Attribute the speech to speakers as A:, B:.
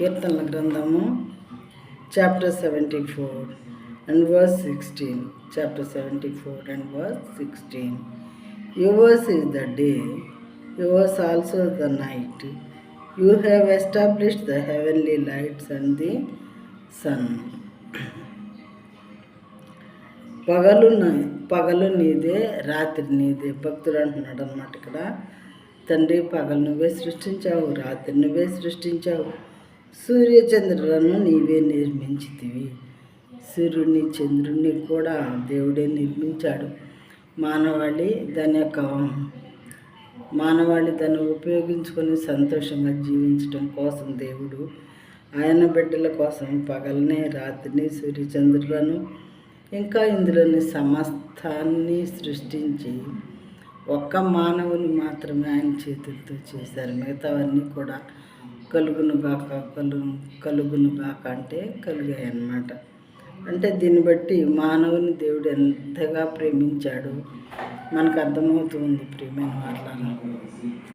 A: కీర్తనల గ్రంథము chapter 74 and verse 16. Chapter 74 and verse 16. Yours is the day, yours also the night. You have established the heavenly lights and the sun. పగలు నీదే, రాత్రి నీదే. భక్తుడు అంటున్నాడు అన్నమాట ఇక్కడ. తండ్రి, పగలు నువ్వే సృష్టించావు, రాత్రి నువ్వే సృష్టించావు, సూర్యచంద్రులను నీవే నిర్మించితివి. సూర్యుడిని, చంద్రుడిని కూడా దేవుడే నిర్మించాడు. మానవాళి దాన్ని ఉపయోగించుకొని సంతోషంగా జీవించడం కోసం దేవుడు ఆయన బిడ్డల కోసం పగలనే, రాత్రిని, సూర్యచంద్రులను ఇంకా ఇందులోని సమస్తాన్ని సృష్టించి ఒక్క మానవుని మాత్రమే ఆయన చేతులతో చేశారు. మిగతావన్నీ కూడా కలుగునుగాక అంటే కలిగాయి అన్నమాట. అంటే దీన్ని బట్టి మానవుని దేవుడు ఎంతగా ప్రేమించాడు మనకు అర్థమవుతుంది ప్రియమైన వాళ్ళను.